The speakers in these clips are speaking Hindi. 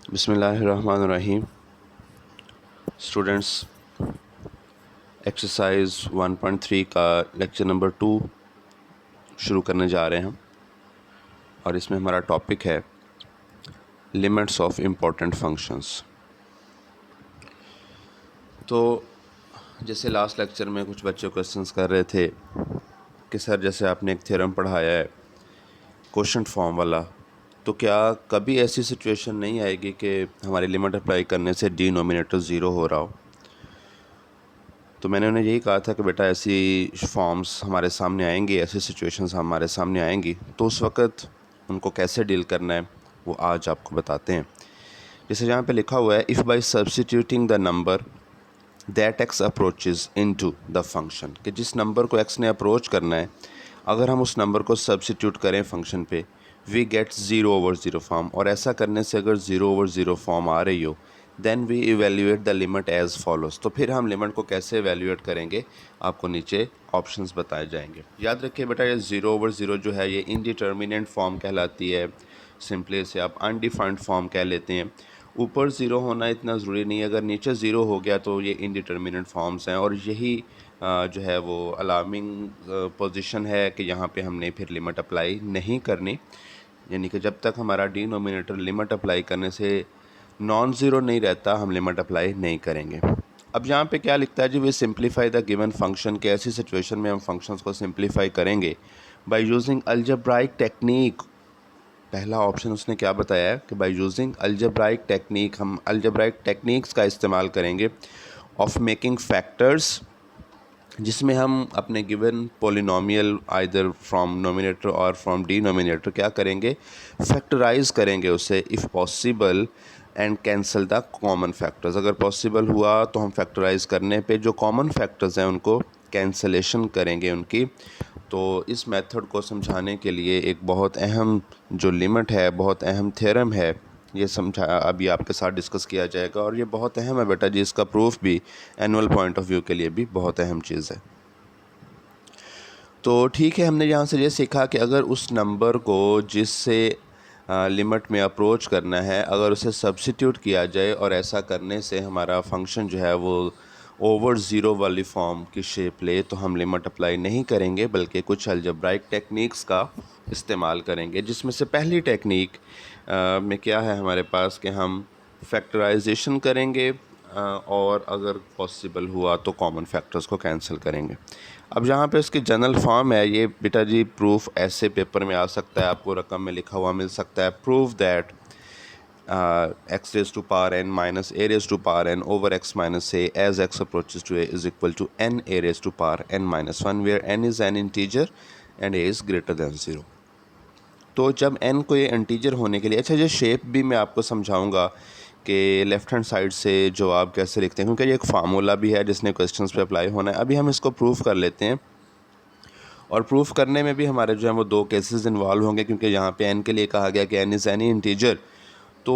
बिस्मिल्लाहिर्रहमानिर्रहीम। स्टूडेंट्स, एक्सरसाइज 1.3 का लेक्चर नंबर 2 शुरू करने जा रहे हैं हम, और इसमें हमारा टॉपिक है लिमिट्स ऑफ इम्पोर्टेंट फंक्शंस। तो जैसे लास्ट लेक्चर में कुछ बच्चे क्वेश्चंस कर रहे थे कि सर जैसे आपने एक थ्योरम पढ़ाया है क्वोशंट फॉर्म वाला, तो क्या कभी ऐसी सिचुएशन नहीं आएगी कि हमारी लिमिट अप्लाई करने से डिनोमिनेटर ज़ीरो हो रहा हो। तो मैंने उन्हें यही कहा था कि बेटा ऐसी फॉर्म्स हमारे सामने आएंगी, ऐसी सिचुएशंस हमारे सामने आएंगी, तो उस वक़्त उनको कैसे डील करना है वो आज आपको बताते हैं। जैसे यहाँ पे लिखा हुआ है, if by substituting the number that x approaches into the function, कि जिस नंबर को एक्स ने अप्रोच करना है अगर हम उस नंबर को सब्सटीट्यूट करें फंक्शन पे, वी गेट 0/0 फॉर्म, और ऐसा करने से अगर 0/0 फॉर्म आ रही हो then we evaluate the limit as follows. तो फिर हम लिमिट को कैसे इवेल्यूएट करेंगे, आपको नीचे ऑप्शंस बताए जाएंगे। याद रखिए बेटा, ये 0/0 जो है ये इनडिटर्मिनेंट फॉर्म कहलाती है। सिंपली इसे आप अनडिफाइंड फॉर्म कह लेते हैं। ऊपर ज़ीरो होना इतना ज़रूरी नहीं है, अगर नीचे ज़ीरो हो गया तो ये इनडिटर्मिनेंट फॉर्म्स हैं, और यही जो है वो अलार्मिंग पोजीशन है कि यहाँ पे हमने फिर लिमिट अप्लाई नहीं करनी। यानी कि जब तक हमारा डिनोमिनेटर लिमिट अप्लाई करने से नॉन ज़ीरो नहीं रहता, हम लिमिट अप्लाई नहीं करेंगे। अब यहाँ पे क्या लिखता है जी, we simplify the given function, के ऐसी सिचुएशन में हम फंक्शंस को सिंप्लीफाई करेंगे बाय यूजिंग अलजेब्राइक टेक्निक। पहला ऑप्शन उसने क्या बताया है कि बाय यूजिंग अलजेब्राइक टेक्निक, हम अलजेब्राइक टेक्निक्स का इस्तेमाल करेंगे ऑफ मेकिंग फैक्टर्स, जिसमें हम अपने given polynomial either from numerator और फ्रॉम डिनोमिनेटर क्या करेंगे, फैक्टराइज करेंगे उसे if possible and cancel the common factors. अगर पॉसिबल हुआ तो हम फैक्टराइज करने पे जो कॉमन फैक्टर्स हैं उनको कैंसलेशन करेंगे उनकी। तो इस मेथड को समझाने के लिए एक बहुत अहम जो लिमिट है, बहुत अहम थ्योरम है, ये समझा अभी आपके साथ डिस्कस किया जाएगा, और ये बहुत अहम है बेटा जी। इसका प्रूफ भी एनुअल पॉइंट ऑफ व्यू के लिए भी बहुत अहम चीज़ है। तो ठीक है, हमने यहाँ से ये सीखा कि अगर उस नंबर को जिससे लिमिट में अप्रोच करना है, अगर उसे सब्सिट्यूट किया जाए और ऐसा करने से हमारा फंक्शन जो है वो ओवर ज़ीरो वाली फॉर्म की शेप ले, तो हम लिमिट अप्लाई नहीं करेंगे बल्कि कुछ अलजेब्राइक टेक्निक्स का इस्तेमाल करेंगे। जिसमें से पहली टेक्निक में क्या है हमारे पास कि हम फैक्टराइजेशन करेंगे और अगर पॉसिबल हुआ तो कॉमन फैक्टर्स को कैंसिल करेंगे। अब यहाँ पे इसकी जनरल फॉर्म है, ये बेटा जी प्रूफ ऐसे पेपर में आ सकता है, आपको रकम में लिखा हुआ मिल सकता है, prove that x raised to power n minus a raised to power n over x minus a as x approaches to a is equal to n a raised to power n minus 1 where n is an integer and a is greater than 0। तो जब n को ये इंटीजर होने के लिए, अच्छा ये शेप भी मैं आपको समझाऊंगा कि लेफ़्ट हैंड साइड से जवाब कैसे लिखते हैं, क्योंकि ये एक फार्मूला भी है जिसने क्वेश्चंस पे अप्लाई होना है। अभी हम इसको प्रूफ कर लेते हैं, और प्रूफ करने में भी हमारे जो है वो दो केसेस इन्वॉल्व होंगे, क्योंकि यहाँ पे n के लिए कहा गया कि n इज़ एनी इंटीजर। तो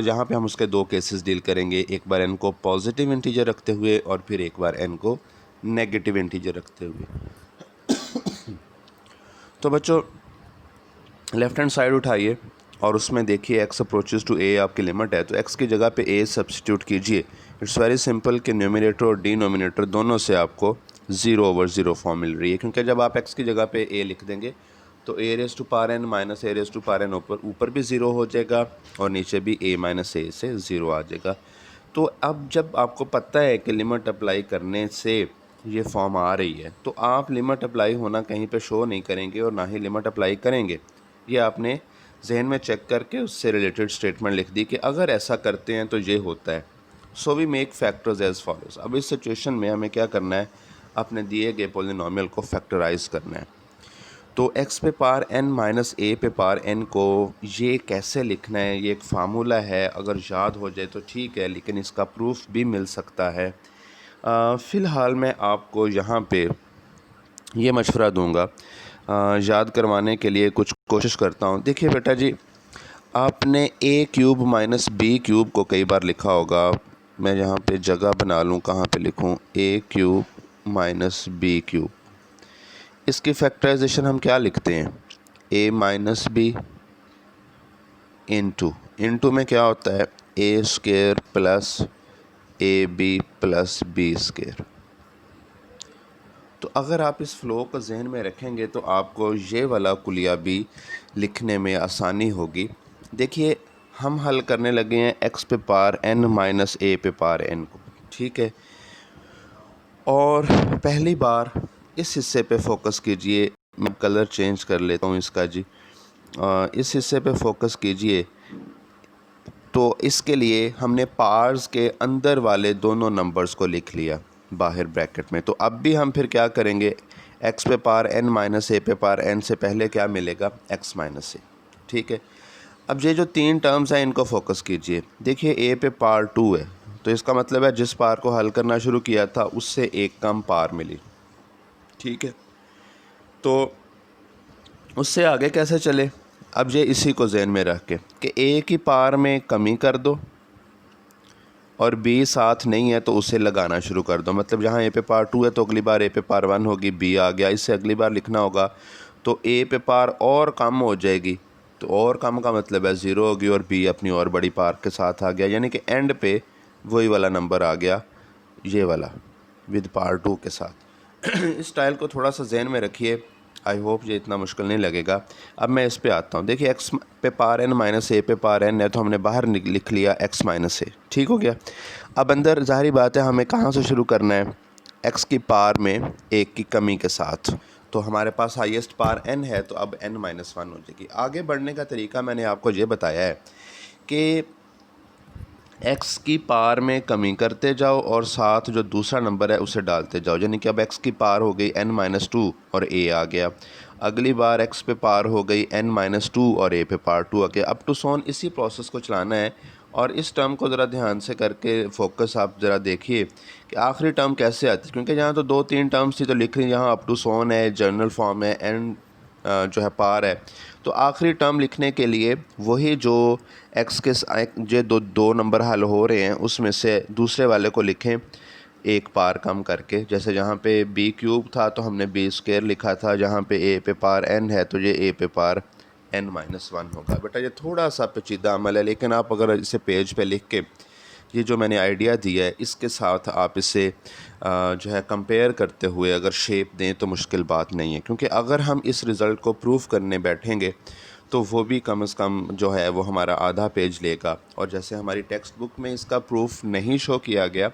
यहाँ पे हम उसके दो केसेस डील करेंगे, एक बार n को पॉजिटिव इंटीजर रखते हुए और फिर एक बार n को नेगेटिव इंटीजर रखते हुए। तो बच्चों लेफ़्ट हैंड साइड उठाइए और उसमें देखिए x अप्रोचेस टू a आपकी लिमिट है, तो x की जगह पे a सब्स्टिट्यूट कीजिए। इट्स वेरी सिंपल कि न्यूमिनेटर और डिनोमिनेटर दोनों से आपको 0/0 फॉर्म मिल रही है, क्योंकि जब आप x की जगह पे a लिख देंगे तो a raise to power n minus a raise to power n ऊपर भी 0 हो जाएगा और नीचे भी a माइनस a से 0 आ जाएगा। तो अब जब आपको पता है कि लिमिट अप्लाई करने से ये फॉर्म आ रही है, तो आप लिमिट अप्लाई होना कहीं पे शो नहीं करेंगे और ना ही लिमिट अप्लाई करेंगे। ये आपने जहन में चेक करके उससे रिलेटेड स्टेटमेंट लिख दी कि अगर ऐसा करते हैं तो ये होता है। So we make factors as follows. अब इस सिचुएशन में हमें क्या करना है, अपने दिए गए पोलिनोमियल को फैक्टराइज करना है। तो x पे पावर n माइनस a पे पावर n को ये कैसे लिखना है, ये एक फार्मूला है, अगर याद हो जाए तो ठीक है, लेकिन इसका प्रूफ भी मिल सकता है। फ़िलहाल मैं आपको यहाँ पे ये मशवरा दूंगा, याद करवाने के लिए कुछ कोशिश करता हूँ। देखिए बेटा जी, आपने a cube minus b cube को कई बार लिखा होगा। मैं यहाँ पे जगह बना लूँ, कहाँ पे लिखूँ, a cube minus b cube. इसकी फैक्टराइजेशन हम क्या लिखते हैं, a माइनस बी इनटू में क्या होता है A square plus A B plus B square. तो अगर आप इस फ़्लो को जहन में रखेंगे तो आपको ये वाला कुलिया भी लिखने में आसानी होगी। देखिए हम हल करने लगे हैं x पे पावर n माइनस a पे पावर n को, ठीक है। और पहली बार इस हिस्से पे फोकस कीजिए, मैं कलर चेंज कर लेता हूँ इसका जी। इस हिस्से पे फोकस कीजिए। तो इसके लिए हमने पार्स के अंदर वाले दोनों नंबर्स को लिख लिया बाहर ब्रैकेट में। तो अब भी हम फिर क्या करेंगे, x पे पावर n माइनस a पे पावर n से पहले क्या मिलेगा x माइनस a, ठीक है। अब ये जो तीन टर्म्स हैं इनको फोकस कीजिए। देखिए a पे पावर 2 है, तो इसका मतलब है जिस पावर को हल करना शुरू किया था उससे एक कम पावर मिली, ठीक है। तो उससे आगे कैसे चले, अब ये इसी को जहन में रख के कि a की पावर में कमी कर दो और b साथ नहीं है तो उसे लगाना शुरू कर दो। मतलब जहाँ a पे पावर 2 है तो अगली बार a पे पावर 1 होगी, b आ गया, इससे अगली बार लिखना होगा तो a पे पावर और कम हो जाएगी। तो और कम का मतलब है 0 होगी और b अपनी और बड़ी पावर के साथ आ गया, यानी कि एंड पे वही वाला नंबर आ गया, ये वाला विद पावर 2 के साथ। इस स्टाइल को थोड़ा सा जहन में रखिए, आई होप ये इतना मुश्किल नहीं लगेगा। अब मैं इस पे आता हूँ। देखिए x पे पावर n माइनस ए पे पावर n है तो हमने बाहर लिख लिया x माइनस ए, ठीक हो गया। अब अंदर ज़ाहिर बात है हमें कहाँ से शुरू करना है, x की पावर में एक की कमी के साथ। तो हमारे पास हाईएस्ट पावर n है तो अब n माइनस 1 हो जाएगी। आगे बढ़ने का तरीका मैंने आपको ये बताया है कि x की पावर में कमी करते जाओ और साथ जो दूसरा नंबर है उसे डालते जाओ, यानी कि अब x की पावर हो गई n माइनस 2 और a आ गया। अगली बार x पे पावर हो गई n माइनस 2 और a पे पावर 2 आ गया। अप टू सोन इसी प्रोसेस को चलाना है। और इस टर्म को ज़रा ध्यान से करके फोकस आप ज़रा देखिए कि आखिरी टर्म कैसे आती है, क्योंकि यहाँ तो 2-3 टर्म्स थी तो लिख रही, यहाँ अप टू सोन है, जनरल फॉर्म है, एंड जो है पार है। तो आखिरी टर्म लिखने के लिए वही जो x के जो दो नंबर हल हो रहे हैं उसमें से दूसरे वाले को लिखें एक पार कम करके। जैसे जहाँ पे b क्यूब था तो हमने b स्क्वायर लिखा था, जहाँ पे a पे पार n है तो ये a पे पार n माइनस 1 होगा। बेटा ये थोड़ा सा पेचीदा अमल है, लेकिन आप अगर इसे पेज पे लिख के ये जो मैंने आइडिया दिया है इसके साथ आप इसे जो है कंपेयर करते हुए अगर शेप दें तो मुश्किल बात नहीं है। क्योंकि अगर हम इस रिज़ल्ट को प्रूफ करने बैठेंगे तो वो भी कम से कम जो है वो हमारा आधा पेज लेगा। और जैसे हमारी टेक्स्ट बुक में इसका प्रूफ नहीं शो किया गया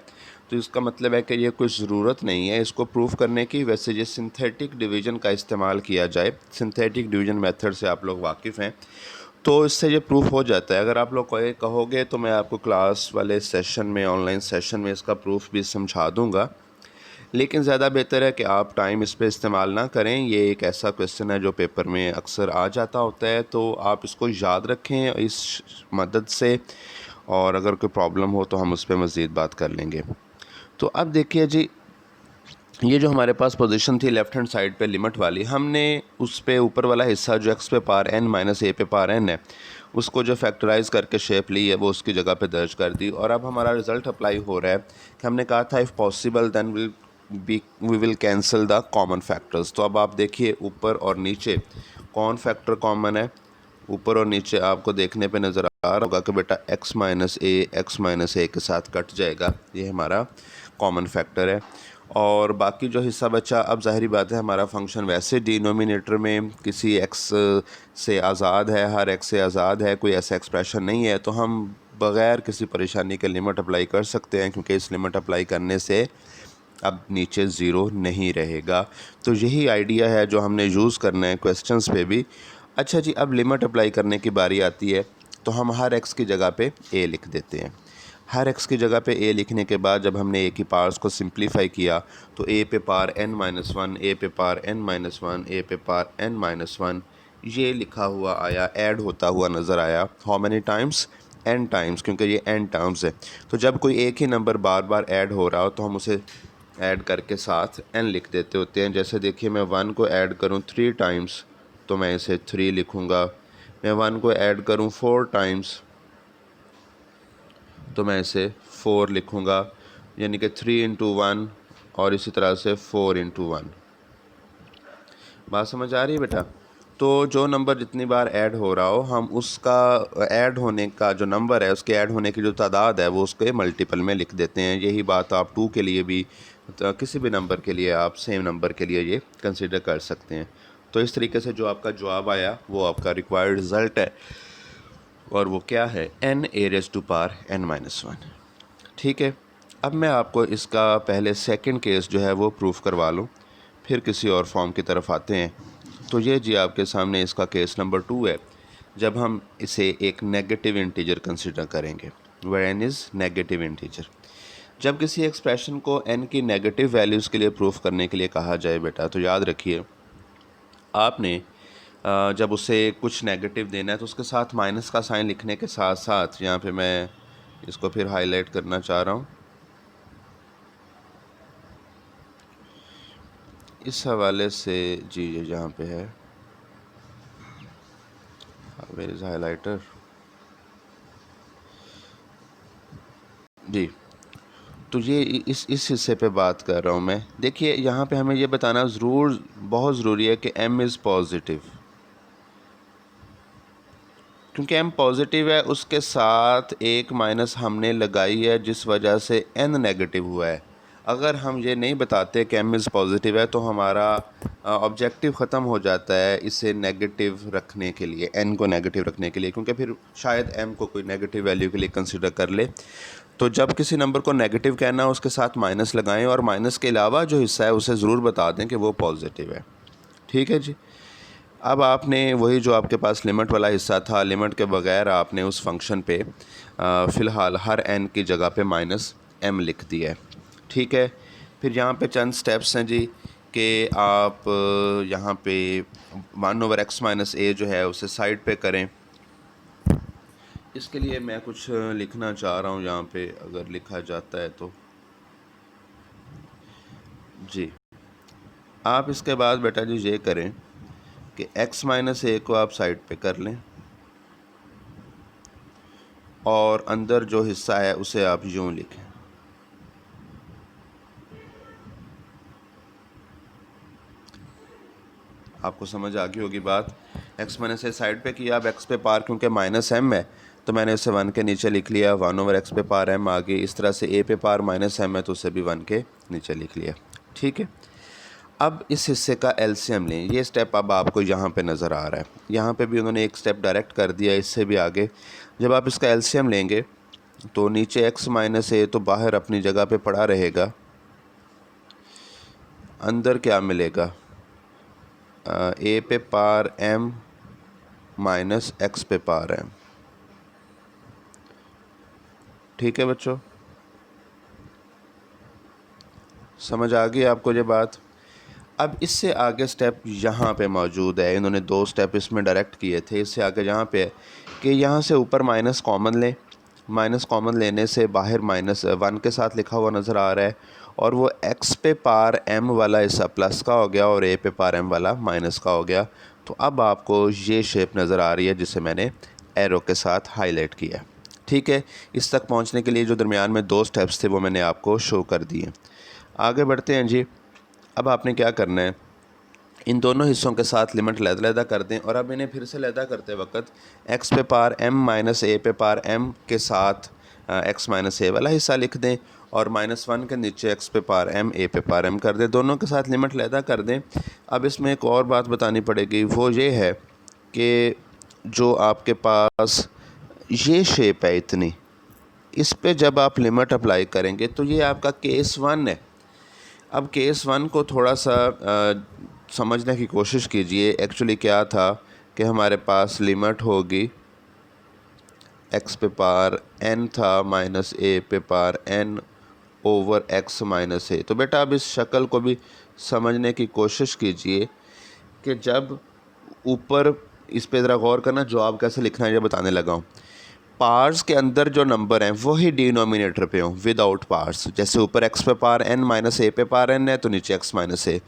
तो इसका मतलब है कि ये कोई ज़रूरत नहीं है इसको प्रूफ करने की। वैसे ये सिंथेटिक डिवीज़न का इस्तेमाल किया जाए, सिंथेटिक डिवीज़न मेथड से आप लोग वाकिफ़ हैं तो इससे ये प्रूफ हो जाता है। अगर आप लोग कहोगे तो मैं आपको क्लास वाले सेशन में, ऑनलाइन सेशन में इसका प्रूफ भी समझा दूंगा, लेकिन ज़्यादा बेहतर है कि आप टाइम इस पे इस्तेमाल ना करें। ये एक ऐसा क्वेश्चन है जो पेपर में अक्सर आ जाता होता है, तो आप इसको याद रखें इस मदद से, और अगर कोई प्रॉब्लम हो तो हम उस पर मज़ीद बात कर लेंगे। तो अब देखिए जी, ये जो हमारे पास पोजीशन थी लेफ़्ट हैंड साइड पे लिमिट वाली, हमने उस पे ऊपर वाला हिस्सा जो x पे पावर n माइनस ए पे पावर n है उसको जो फैक्टराइज करके शेप ली है वो उसकी जगह पे दर्ज कर दी। और अब हमारा रिज़ल्ट अप्लाई हो रहा है कि हमने कहा था if possible then we will cancel the common factors. तो अब आप देखिए ऊपर और नीचे कौन फैक्टर कॉमन है, ऊपर और नीचे आपको देखने पे नज़र आ रहा होगा कि बेटा x माइनस ए के साथ कट जाएगा, ये हमारा कॉमन फैक्टर है। और बाकी जो हिस्सा बचा, अब ज़ाहिरी बात है हमारा फंक्शन वैसे डिनोमिनेटर में किसी x से आज़ाद है, हर x से आज़ाद है, कोई ऐसा एक्सप्रेशन नहीं है, तो हम बग़ैर किसी परेशानी के लिमिट अप्लाई कर सकते हैं, क्योंकि इस लिमिट अप्लाई करने से अब नीचे ज़ीरो नहीं रहेगा। तो यही आइडिया है जो हमने यूज़ करना है क्वेश्चंस पे भी। अच्छा जी, अब लिमिट अप्लाई करने की बारी आती है, तो हम हर x की जगह पे a लिख देते हैं। हर x की जगह पे a लिखने के बाद जब हमने a की पावर्स को सिंप्लीफाई किया तो a पे पावर n माइनस 1, a पे पावर n माइनस 1, a पे पावर n माइनस 1 ये लिखा हुआ आया, ऐड होता हुआ नज़र आया। How many times, n times, क्योंकि ये n टर्म्स है। तो जब कोई एक ही नंबर बार बार ऐड हो रहा हो तो हम उसे ऐड करके साथ n लिख देते होते हैं। जैसे देखिए मैं 1 को ऐड करूँ 3 टाइम्स तो मैं इसे 3 लिखूँगा, मैं 1 को ऐड करूँ 4 टाइम्स तो मैं इसे 4 लिखूँगा, यानी कि 3 इंटू 1 और इसी तरह से 4 इंटू 1। बात समझ आ रही है बेटा? तो जो नंबर जितनी बार ऐड हो रहा हो हम उसका ऐड होने का जो नंबर है उसके ऐड होने की जो तादाद है वो उसके मल्टीपल में लिख देते हैं। यही बात आप 2 के लिए भी, तो किसी भी नंबर के लिए आप सेम नंबर के लिए ये कंसिडर कर सकते हैं। तो इस तरीके से जो आपका जवाब आया वो आपका रिक्वायर्ड रिज़ल्ट है, और वो क्या है, n⁻n-1। ठीक है, अब मैं आपको इसका पहले सेकंड केस जो है वो प्रूफ करवा लूँ, फिर किसी और फॉर्म की तरफ आते हैं। तो ये जी आपके सामने इसका केस नंबर 2 है, जब हम इसे एक नेगेटिव इंटीजर कंसिडर करेंगे, where n is negative integer. जब किसी एक्सप्रेशन को n की नेगेटिव वैल्यूज़ के लिए प्रूफ करने के लिए कहा जाए बेटा, तो याद रखिए आपने जब उसे कुछ नेगेटिव देना है तो उसके साथ माइनस का साइन लिखने के साथ साथ, यहाँ पे मैं इसको फिर हाईलाइट करना चाह रहा हूँ, इस हवाले से जी ये जहाँ पे है, वेयर इज़ हाईलाइटर जी, तो ये इस हिस्से पे बात कर रहा हूँ मैं। देखिए यहाँ पे हमें ये बताना बहुत ज़रूरी है कि m इज़ पॉजिटिव, क्योंकि m पॉजिटिव है उसके साथ एक माइनस हमने लगाई है जिस वजह से n नेगेटिव हुआ है। अगर हम ये नहीं बताते कि m इज़ पॉजिटिव है तो हमारा ऑब्जेक्टिव ख़त्म हो जाता है इसे नेगेटिव रखने के लिए, n को नेगेटिव रखने के लिए, क्योंकि फिर शायद m को कोई नेगेटिव वैल्यू के लिए कंसिडर कर ले। तो जब किसी नंबर को नेगेटिव कहना है उसके साथ माइनस लगाएं, और माइनस के अलावा जो हिस्सा है उसे ज़रूर बता दें कि वो पॉजिटिव है। ठीक है जी। अब आपने वही जो आपके पास लिमिट वाला हिस्सा था, लिमिट के बगैर आपने उस फंक्शन पे फ़िलहाल हर n की जगह पे -m लिख दिया है। ठीक है, फिर यहाँ पे चंद स्टेप्स हैं जी कि आप यहाँ पे 1/x - a जो है उसे साइड पे करें। इसके लिए मैं कुछ लिखना चाह रहा हूँ यहाँ पे, अगर लिखा जाता है तो जी। आप इसके बाद बेटा जी ये करें कि x - a को आप साइड पे कर लें, और अंदर जो हिस्सा है उसे आप यूँ लिखें। आपको समझ आ गई होगी बात। x - a साइड पे किया, अब x पे पार क्योंकि -m है तो मैंने उसे 1 के नीचे लिख लिया, 1/x पे पार m आ गई। इस तरह से a पे पार -m है तो उसे भी 1 के नीचे लिख लिया। ठीक है, अब इस हिस्से का एलसीएम लें। ये स्टेप अब आपको यहाँ पे नज़र आ रहा है, यहाँ पे भी उन्होंने एक स्टेप डायरेक्ट कर दिया, इससे भी आगे। जब आप इसका एलसीएम लेंगे तो नीचे x - a तो बाहर अपनी जगह पे पड़ा रहेगा, अंदर क्या मिलेगा, a पे पार m -x पे पार m। ठीक है बच्चों, समझ आ गई आपको ये बात। अब इससे आगे स्टेप यहाँ पे मौजूद है, इन्होंने 2 स्टेप इसमें डायरेक्ट किए थे। इससे आगे यहाँ पे है कि यहाँ से ऊपर माइनस कॉमन लें, माइनस कॉमन लेने से बाहर -1 के साथ लिखा हुआ नज़र आ रहा है, और वो x पे पार m वाला हिस्सा प्लस का हो गया और a पे पार m वाला माइनस का हो गया। तो अब आपको ये शेप नज़र आ रही है जिसे मैंने एरो के साथ हाईलाइट किया। ठीक है, इस तक पहुँचने के लिए जो दरमियान में 2 स्टेप्स थे वो मैंने आपको शो कर दिए। आगे बढ़ते हैं जी। अब आपने क्या करना है, इन दोनों हिस्सों के साथ लिमिट लैदा कर दें, और अब इन्हें फिर से लैदा करते वक्त x पे पार m -a पे पार m के साथ x - a वाला हिस्सा लिख दें, और -1 के नीचे x पे पार m a पे पार m कर दें। दोनों के साथ लिमिट लैदा कर दें। अब इसमें एक और बात बतानी पड़ेगी, वो ये है कि जो आपके पास ये शेप है इतनी, इस पे जब आप लिमिट अप्लाई करेंगे तो ये आपका केस 1 है। अब केस 1 को थोड़ा सा समझने की कोशिश कीजिए। एक्चुअली क्या था कि हमारे पास लिमिट होगी, x पे पार n था -a पे पार n ओवर x - a। तो बेटा अब इस शक्ल को भी समझने की कोशिश कीजिए कि जब ऊपर, इस पे ज़रा गौर करना, जवाब कैसे लिखना है ये बताने लगा हूँ। पार्स के अंदर जो नंबर हैं वही डिनोमिनेटर पे हों विदाउट पार्स। जैसे ऊपर x पे पार n -a पे पार n है तो नीचे x - a,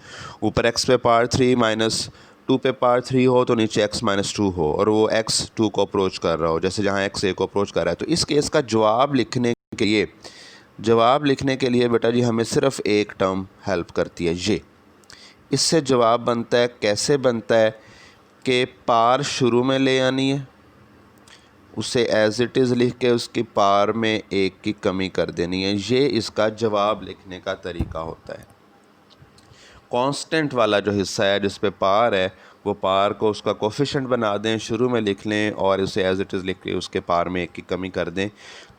ऊपर x पे पार 3 - 2 पे पार 3 हो तो नीचे x - 2 हो, और वो x 2 को अप्रोच कर रहा हो, जैसे जहाँ x a को अप्रोच कर रहा है। तो इस केस का जवाब लिखने के लिए बेटा जी हमें सिर्फ एक टर्म हेल्प करती है, ये। इससे जवाब बनता है, कैसे बनता है, कि पार शुरू में ले आनी है, उसे एज़ इट इज़ लिख के उसकी पार में एक की कमी कर देनी है। ये इसका जवाब लिखने का तरीका होता है। कांस्टेंट वाला जो हिस्सा है जिस पे पार है, वो पार को उसका कोफिशिएंट बना दें, शुरू में लिख लें और उसे एज़ इट इज़ लिख के उसके पार में एक की कमी कर दें।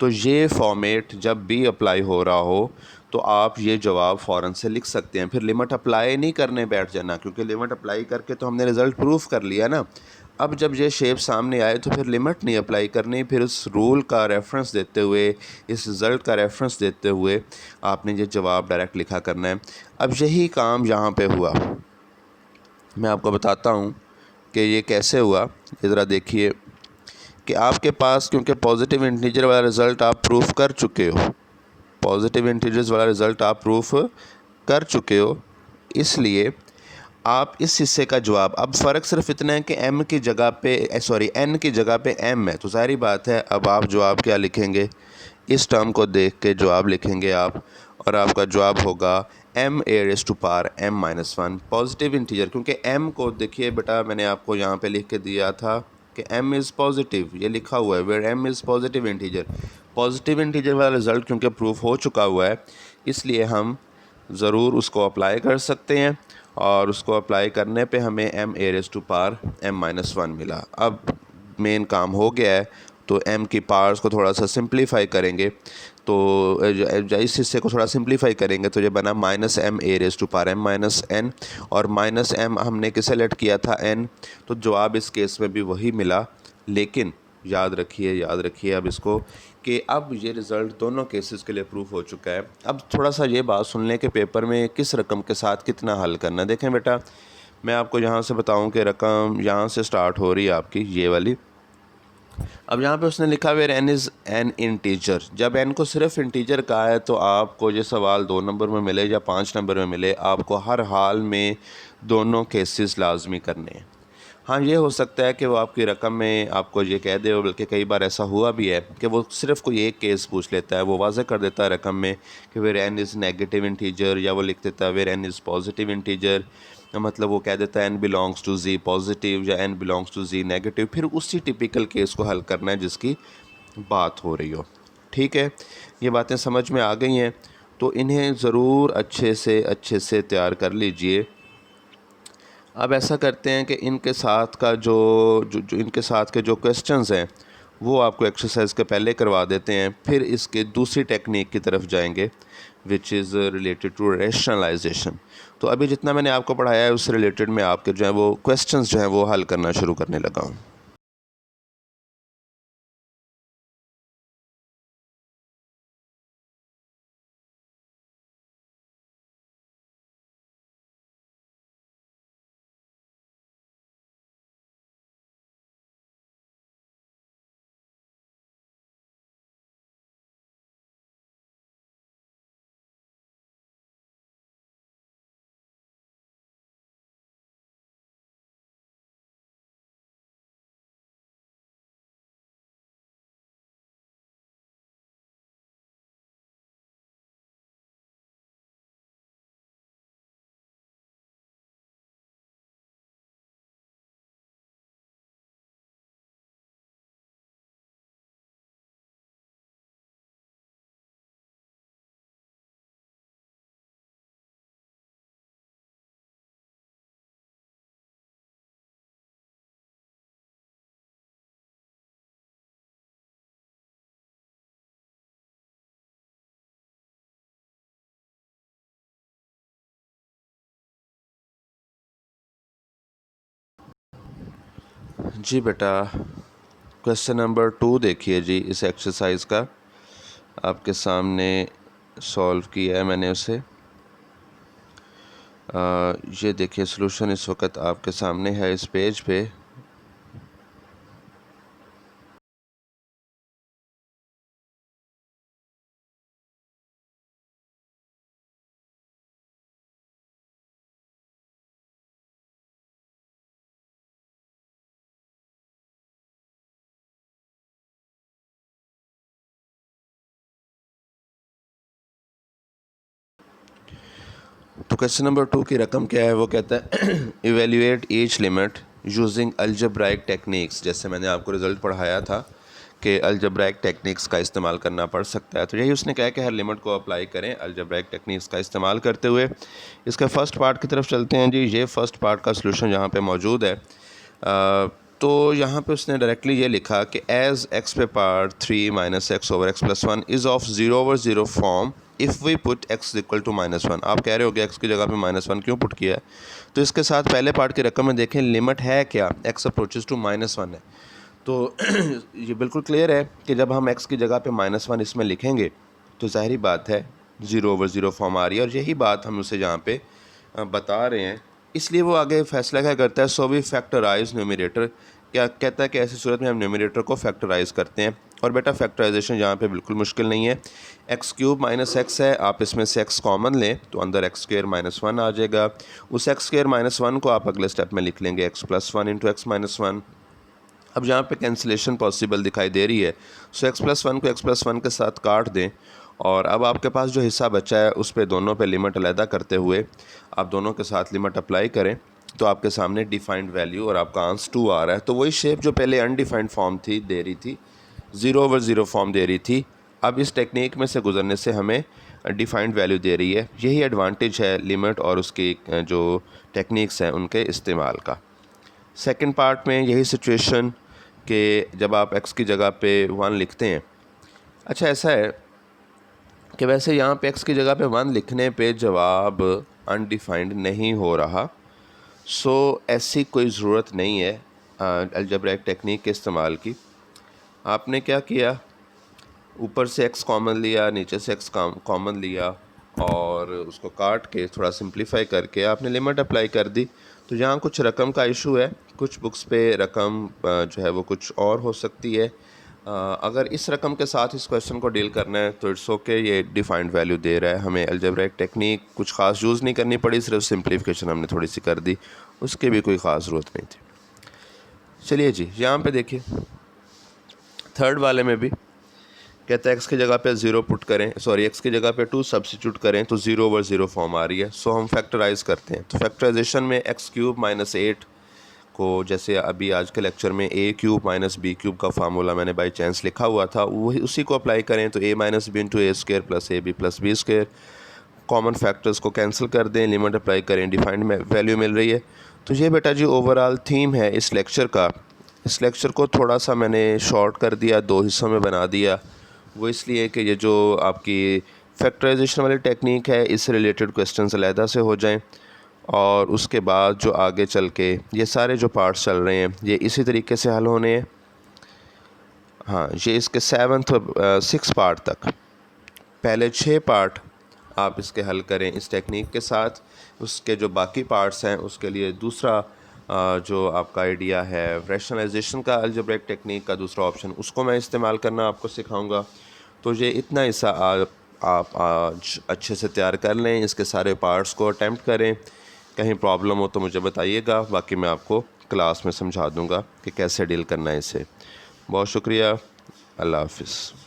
तो ये फॉर्मेट जब भी अप्लाई हो रहा हो तो आप ये जवाब फ़ौरन से लिख सकते हैं। फिर लिमिट अप्लाई नहीं करने बैठ जाना, क्योंकि लिमिट अप्लाई करके तो हमने रिज़ल्ट प्रूफ कर लिया ना। अब जब ये शेप सामने आए तो फिर लिमिट नहीं अप्लाई करनी, फिर उस रूल का रेफरेंस देते हुए, इस रिज़ल्ट का रेफरेंस देते हुए आपने ये जवाब डायरेक्ट लिखा करना है। अब यही काम यहाँ पे हुआ, मैं आपको बताता हूँ कि ये कैसे हुआ। ये ज़रा देखिए कि आपके पास, क्योंकि पॉजिटिव इंटीजर वाला रिज़ल्ट आप प्रूफ कर चुके हो, पॉजिटिव इंटीजर्स वाला रिज़ल्ट आप प्रूफ कर चुके हो, इसलिए आप इस हिस्से का जवाब, अब फ़र्क सिर्फ इतना है कि m की जगह पे n की जगह पे m है, तो सारी बात है अब आप जवाब क्या लिखेंगे, इस टर्म को देख के जवाब लिखेंगे आप, और आपका जवाब होगा m a raised to power m-1 positive integer. क्योंकि m को देखिए बेटा, मैंने आपको यहाँ पे लिख के दिया था कि m इज़ पॉजिटिव, ये लिखा हुआ है where m is positive integer. Positive integer वाला रिज़ल्ट क्योंकि प्रूफ हो चुका हुआ है, इसलिए हम ज़रूर उसको अप्लाई कर सकते हैं, और उसको अप्लाई करने पे हमें m a raised to power m-1 मिला। अब मेन काम हो गया है, तो m की पावर्स को थोड़ा सा सिंप्लीफाई करेंगे, तो इस हिस्से को थोड़ा सिंप्लीफाई करेंगे तो ये बना -m a raised to power m-n, और -m हमने किसे लेट किया था, n, तो जवाब इस केस में भी वही मिला। लेकिन याद रखिए अब इसको कि अब ये रिज़ल्ट दोनों केसेस के लिए प्रूफ हो चुका है। अब थोड़ा सा ये बात सुन लें कि पेपर में किस रकम के साथ कितना हल करना है। देखें बेटा, मैं आपको यहाँ से बताऊँ कि रकम यहाँ से स्टार्ट हो रही है आपकी ये वाली। अब यहाँ पे उसने लिखा where n is an integer. जब n को सिर्फ इंटीजर कहा है तो आपको ये सवाल 2 नंबर में मिले या 5 नंबर में मिले, आपको हर हाल में दोनों केसेस लाजमी करने हैं। हाँ, ये हो सकता है कि वो आपकी रकम में आपको ये कह दे, बल्कि कई बार ऐसा हुआ भी है कि वो सिर्फ कोई एक केस पूछ लेता है, वो वाज़ह कर देता है रकम में कि where n is negative integer, या वो लिख देता है where n is positive integer, मतलब वो कह देता है n belongs to z positive या n belongs to z negative. फिर उसी टिपिकल केस को हल करना है जिसकी बात हो रही हो। ठीक है, ये बातें समझ में आ गई हैं, तो इन्हें ज़रूर अच्छे से तैयार कर लीजिए। अब ऐसा करते हैं कि इनके साथ का जो इनके साथ के जो क्वेश्चंस हैं वो आपको एक्सरसाइज के पहले करवा देते हैं, फिर इसके दूसरी टेक्निक की तरफ जाएंगे which is related to rationalisation. तो अभी जितना मैंने आपको पढ़ाया है उससे रिलेटेड मैं आपके जो है वो क्वेश्चंस जो हैं वो हल करना शुरू करने लगा हूँ। जी बेटा, क्वेश्चन नंबर 2 देखिए जी, इस एक्सरसाइज का आपके सामने सॉल्व किया है मैंने उसे। ये देखिए सॉल्यूशन इस वक्त आपके सामने है इस पेज पे। तो क्वेश्चन नंबर 2 की रकम क्या है, वो कहता है evaluate each limit using algebraic techniques, जैसे मैंने आपको रिज़ल्ट पढ़ाया था कि अलजेब्राइक टेक्निक्स का इस्तेमाल करना पड़ सकता है। तो यही उसने कहा कि हर लिमिट को अप्लाई करें अलजेब्राइक टेक्निक्स का इस्तेमाल करते हुए। इसके फर्स्ट पार्ट की तरफ चलते हैं जी। ये फर्स्ट पार्ट का सलूशन यहाँ पे मौजूद है। तो यहाँ पे उसने डायरेक्टली ये लिखा कि एज एक्स पे power 3 minus x over x plus 1 is of 0 over 0 form if we put x equal to -1। आप कह रहे हो कि x की जगह पे -1 क्यों पुट किया है? तो इसके साथ पहले पार्ट की रकम में देखें लिमिट है क्या, x अप्रोचेस टू -1 है। तो ये बिल्कुल क्लियर है कि जब हम x की जगह पे -1 इसमें लिखेंगे तो ज़ाहिरी बात है 0 ओवर 0 फॉर्म आ रही है, और यही बात हम उसे यहाँ पे बता रहे हैं। इसलिए वो आगे फैसला क्या करता है, सो वी फैक्टराइज न्यूमरेटर। क्या कहता है कि ऐसी सूरत में हम न्यूमरेटर को फैक्टराइज करते हैं। और बेटा फैक्टराइजेशन यहाँ पे बिल्कुल मुश्किल नहीं है। एक्स क्यूब माइनस एक्स है, आप इसमें से एक्स कॉमन लें तो अंदर एक्स स्क्वायर -1 आ जाएगा। उस एक्स स्क्वायर -1 को आप अगले स्टेप में लिख लेंगे एक्स प्लस 1 इंटू एक्स -1। अब यहाँ पे कैंसिलेशन पॉसिबल दिखाई दे रही है, सो एक्स प्लस 1 को एक्स प्लस 1 के साथ काट दें, और अब आपके पास जो हिस्सा बचा है उस पर दोनों पे लिमिट अलहदा करते हुए आप दोनों के साथ लिमिट अप्लाई करें तो आपके सामने डिफाइंड वैल्यू और आपका आंसर 2 आ रहा है। तो वही शेप जो पहले अनडिफाइंड फॉर्म थी दे रही थी, 0 ओवर 0 फॉर्म दे रही थी, अब इस टेक्निक में से गुजरने से हमें डिफाइंड वैल्यू दे रही है। यही एडवांटेज है लिमिट और उसकी जो टेक्निक्स हैं उनके इस्तेमाल का। सेकंड पार्ट में यही सिचुएशन कि जब आप x की जगह पे 1 लिखते हैं। अच्छा ऐसा है कि वैसे यहाँ पे x की जगह पे 1 लिखने पे जवाब अनडिफाइंड नहीं हो रहा, सो ऐसी कोई ज़रूरत नहीं है अलजेब्रिक टेक्निक के इस्तेमाल की। आपने क्या किया, ऊपर से x कॉमन लिया, नीचे से x कॉमन लिया, और उसको काट के थोड़ा सिंप्लीफाई करके आपने लिमिट अप्लाई कर दी। तो यहाँ कुछ रकम का इशू है, कुछ बुक्स पे रकम जो है वो कुछ और हो सकती है। अगर इस रकम के साथ इस क्वेश्चन को डील करना है तो इट्स ओके, ये डिफाइंड वैल्यू दे रहा है, हमें अलजेब्रिक टेक्निक कुछ ख़ास यूज़ नहीं करनी पड़ी, सिर्फ सिंप्लीफिकेशन हमने थोड़ी सी कर दी, उसकी भी कोई ख़ास ज़रूरत नहीं थी। चलिए जी, यहाँ पे देखिए थर्ड वाले में भी कहता है एक्स की जगह पे 0 पुट करें, सॉरी एक्स की जगह पे 2 सब्सिट्यूट करें तो 0 ओवर 0 फॉर्म आ रही है। सो हम फैक्टराइज करते हैं। तो फैक्टराइजेशन में एक्स क्यूब माइनस 8 को, जैसे अभी आज के लेक्चर में a cube minus b cube का फार्मूला मैंने बाई चांस लिखा हुआ था, वही उसी को अप्लाई करें तो a minus b into a square plus A B plus B square. Common factors को कैंसिल कर दें, लिमिट अप्लाई करें, डिफाइंड वैल्यू मिल रही है। तो ये बेटा जी ओवरऑल थीम है इस लेक्चर का। इस लेक्चर को थोड़ा सा मैंने शॉर्ट कर दिया, 2 हिस्सों में बना दिया। वो इसलिए कि ये जो आपकी फैक्टराइजेशन वाली टेक्निक है इससे रिलेटेड क्वेश्चंस अलहदा से हो जाएं, और उसके बाद जो आगे चल के ये सारे जो पार्ट्स चल रहे हैं ये इसी तरीके से हल होने हैं। हाँ, ये इसके 6 पार्ट तक, पहले 6 पार्ट आप इसके हल करें इस टेक्निक के साथ। उसके जो बाकी पार्ट्स हैं उसके लिए दूसरा जो आपका आइडिया है रैशनलाइजेशन का, अलजेब्रिक टेक्निक का दूसरा ऑप्शन, उसको मैं इस्तेमाल करना आपको सिखाऊंगा। तो ये इतना हिस्सा आप आज अच्छे से तैयार कर लें, इसके सारे पार्ट्स को अटैम्प्ट करें। कहीं प्रॉब्लम हो तो मुझे बताइएगा, बाकी मैं आपको क्लास में समझा दूंगा कि कैसे डील करना है इसे। बहुत शुक्रिया, अल्लाह हाफिज़।